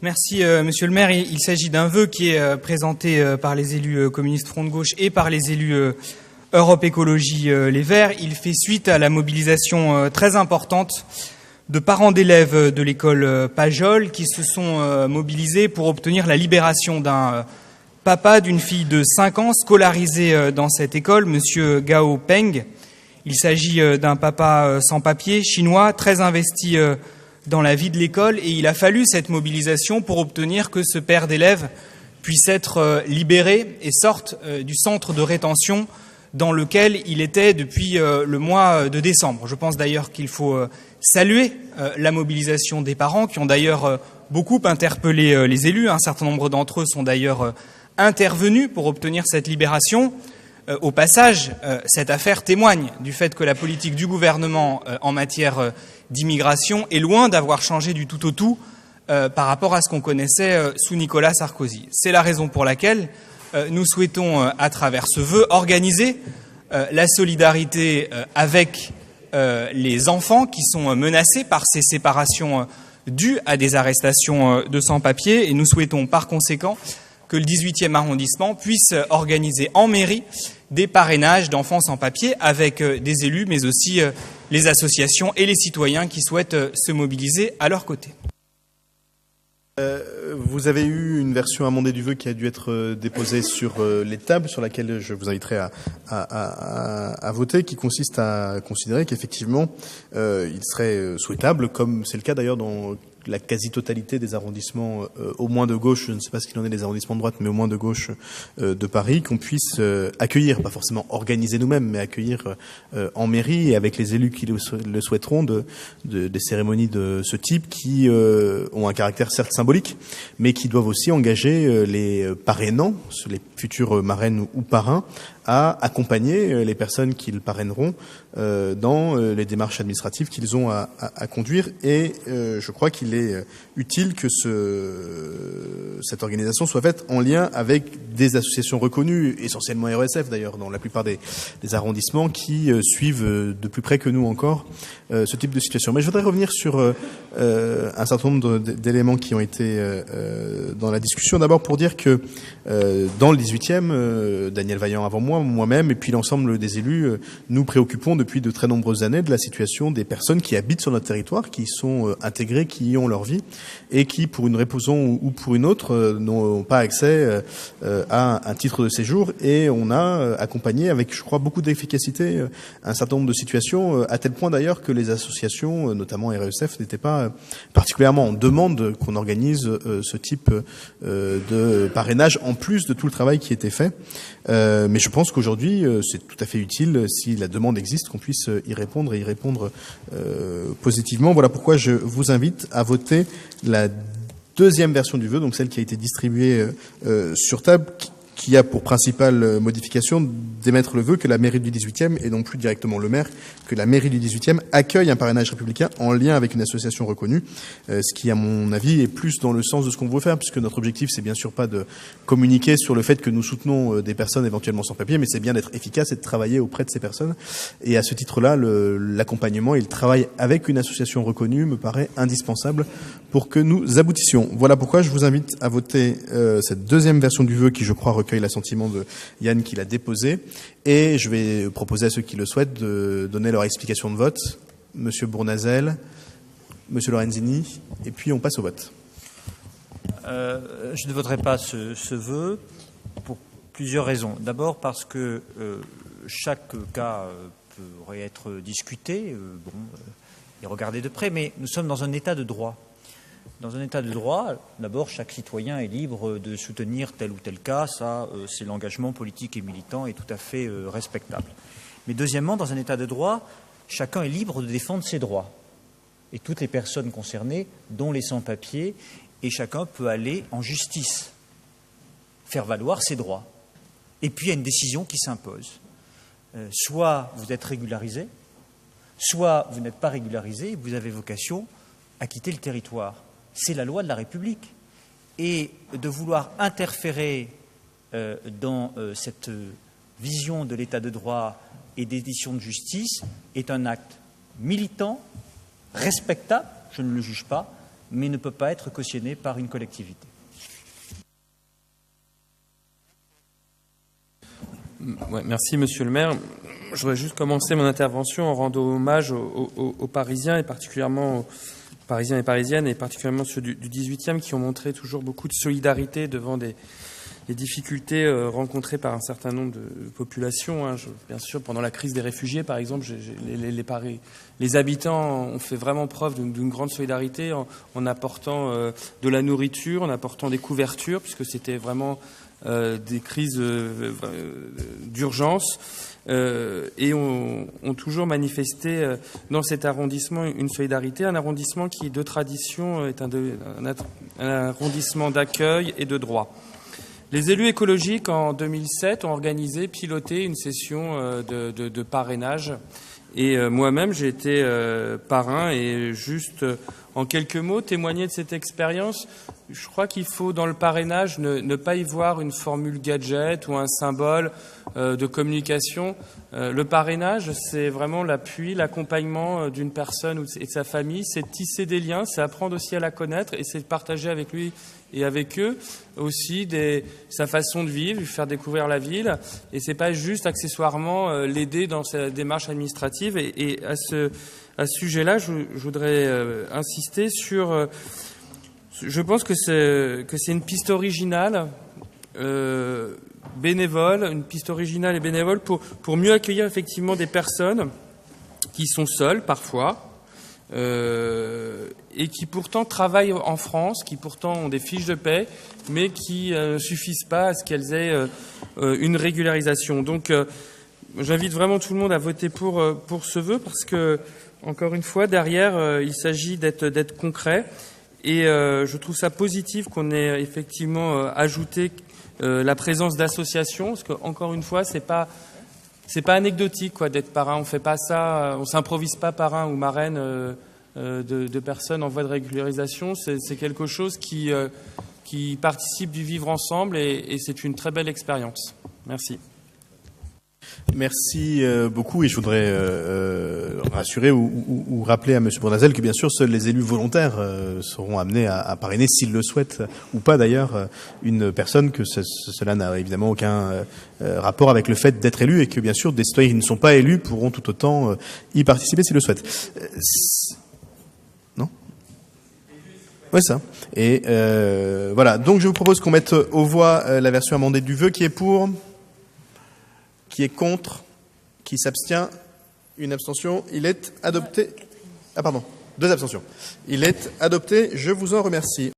Merci, Monsieur le maire. Il s'agit d'un vœu qui est présenté par les élus communistes Front de Gauche et par les élus Europe Écologie Les Verts. Il fait suite à la mobilisation très importante de parents d'élèves de l'école Pajol qui se sont mobilisés pour obtenir la libération d'un papa d'une fille de 5 ans scolarisée dans cette école, Monsieur Gao Peng. Il s'agit d'un papa sans papier, chinois, très investi dans la vie de l'école, et il a fallu cette mobilisation pour obtenir que ce père d'élève puisse être libéré et sorte du centre de rétention dans lequel il était depuis le mois de décembre. Je pense d'ailleurs qu'il faut saluer la mobilisation des parents qui ont d'ailleurs beaucoup interpellé les élus. Un certain nombre d'entre eux sont d'ailleurs intervenus pour obtenir cette libération. Au passage, cette affaire témoigne du fait que la politique du gouvernement en matière d'immigration est loin d'avoir changé du tout au tout par rapport à ce qu'on connaissait sous Nicolas Sarkozy. C'est la raison pour laquelle nous souhaitons, à travers ce vœu, organiser la solidarité avec les enfants qui sont menacés par ces séparations dues à des arrestations de sans-papiers, et nous souhaitons par conséquent que le 18e arrondissement puisse organiser en mairie des parrainages d'enfants sans papier avec des élus, mais aussi les associations et les citoyens qui souhaitent se mobiliser à leur côté. Vous avez eu une version amendée du vœu qui a dû être déposée sur les tables, sur laquelle je vous inviterai à voter, qui consiste à considérer qu'effectivement, il serait souhaitable, comme c'est le cas d'ailleurs dans la quasi-totalité des arrondissements, au moins de gauche, je ne sais pas ce qu'il en est des arrondissements de droite, mais au moins de gauche de Paris, qu'on puisse accueillir, pas forcément organiser nous-mêmes, mais accueillir en mairie et avec les élus qui le souhaiteront des cérémonies de ce type qui ont un caractère certes symbolique, mais qui doivent aussi engager les parrainants, les futures marraines ou parrains, à accompagner les personnes qu'ils parraineront dans les démarches administratives qu'ils ont à conduire. Et je crois qu'il est utile que cette organisation soit faite en lien avec des associations reconnues, essentiellement RESF d'ailleurs, dans la plupart des arrondissements, qui suivent de plus près que nous encore ce type de situation. Mais je voudrais revenir sur un certain nombre d'éléments qui ont été dans la discussion. D'abord pour dire que dans le 18e, Daniel Vaillant avant moi-même, et puis l'ensemble des élus, nous préoccupons depuis de très nombreuses années de la situation des personnes qui habitent sur notre territoire, qui sont intégrées, qui y ont leur vie, et qui, pour une raison ou pour une autre, n'ont pas accès à un titre de séjour. Et on a accompagné avec, je crois, beaucoup d'efficacité un certain nombre de situations, à tel point d'ailleurs que les associations, notamment RESF, n'étaient pas particulièrement en demande qu'on organise ce type de parrainage, en plus de tout le travail qui était fait. Mais je pense qu'aujourd'hui, c'est tout à fait utile, si la demande existe, qu'on puisse y répondre et y répondre positivement. Voilà pourquoi je vous invite à voter la deuxième version du vœu, donc celle qui a été distribuée sur table, qui a pour principale modification d'émettre le vœu que la mairie du 18e, et non plus directement le maire, que la mairie du 18e accueille un parrainage républicain en lien avec une association reconnue, ce qui, à mon avis, est plus dans le sens de ce qu'on veut faire, puisque notre objectif, c'est bien sûr pas de communiquer sur le fait que nous soutenons des personnes éventuellement sans papier, mais c'est bien d'être efficace et de travailler auprès de ces personnes. Et à ce titre-là, l'accompagnement et le travail avec une association reconnue me paraît indispensable pour que nous aboutissions. Voilà pourquoi je vous invite à voter cette deuxième version du vœu qui, je crois, recueille l'assentiment de Yann qui l'a déposé. Et je vais proposer à ceux qui le souhaitent de donner leur explication de vote. Monsieur Bournazel, Monsieur Lorenzini, et puis on passe au vote. Je ne voterai pas ce vœu pour plusieurs raisons. D'abord parce que chaque cas pourrait être discuté et regardé de près, mais nous sommes dans un état de droit. Dans un état de droit, d'abord, chaque citoyen est libre de soutenir tel ou tel cas. Ça, c'est l'engagement politique et militant est tout à fait respectable. Mais deuxièmement, dans un état de droit, chacun est libre de défendre ses droits. Et toutes les personnes concernées, dont les sans-papiers, et chacun peut aller en justice, faire valoir ses droits. Et puis, il y a une décision qui s'impose. Soit vous êtes régularisé, soit vous n'êtes pas régularisé et vous avez vocation à quitter le territoire. C'est la loi de la République. Et de vouloir interférer dans cette vision de l'état de droit et des décisions de justice est un acte militant, respectable, je ne le juge pas, mais ne peut pas être cautionné par une collectivité. Ouais, merci Monsieur le maire. Je voudrais juste commencer mon intervention en rendant hommage aux Parisiens, et particulièrement aux Parisiens et Parisiennes, et particulièrement ceux du 18e, qui ont montré toujours beaucoup de solidarité devant les difficultés rencontrées par un certain nombre de populations. Bien sûr, pendant la crise des réfugiés, par exemple, les habitants ont fait vraiment preuve d'une grande solidarité en apportant de la nourriture, en apportant des couvertures, puisque c'était vraiment des crises d'urgence, et ont toujours manifesté dans cet arrondissement une solidarité, un arrondissement qui, de tradition, est un arrondissement d'accueil et de droit. Les élus écologiques, en 2007, ont organisé, piloté une session de parrainage. Et moi-même, j'ai été parrain, et juste en quelques mots, témoigner de cette expérience. Je crois qu'il faut, dans le parrainage, ne pas y voir une formule gadget ou un symbole de communication. Le parrainage, c'est vraiment l'appui, l'accompagnement d'une personne et de sa famille. C'est tisser des liens, c'est apprendre aussi à la connaître, et c'est partager avec lui et avec eux aussi sa façon de vivre, lui faire découvrir la ville. Et c'est pas juste accessoirement l'aider dans sa démarche administrative. Et à ce sujet-là, je voudrais insister sur... Je pense que c'est une piste originale, bénévole, une piste originale et bénévole pour mieux accueillir effectivement des personnes qui sont seules parfois, et qui pourtant travaillent en France, qui pourtant ont des fiches de paie, mais qui ne suffisent pas à ce qu'elles aient une régularisation. Donc j'invite vraiment tout le monde à voter pour ce vœu, parce que, encore une fois, derrière, il s'agit d'être concret. Et je trouve ça positif qu'on ait effectivement ajouté la présence d'associations, parce que, encore une fois, c'est pas anecdotique d'être parrain. On fait pas ça, on s'improvise pas parrain ou marraine de personnes en voie de régularisation. C'est quelque chose qui participe du vivre ensemble, et c'est une très belle expérience. Merci. Merci beaucoup, et je voudrais rassurer ou rappeler à M. Bournazel que bien sûr seuls les élus volontaires seront amenés à parrainer, s'ils le souhaitent ou pas d'ailleurs, une personne, que cela n'a évidemment aucun rapport avec le fait d'être élu, et que bien sûr des citoyens qui ne sont pas élus pourront tout autant y participer s'ils le souhaitent. Non ? Ouais, ça. Et voilà, donc je vous propose qu'on mette aux voix la version amendée du vœu. Qui est pour ? Qui est contre? Qui s'abstient? Une abstention. Il est adopté. Ah pardon, 2 abstentions. Il est adopté. Je vous en remercie.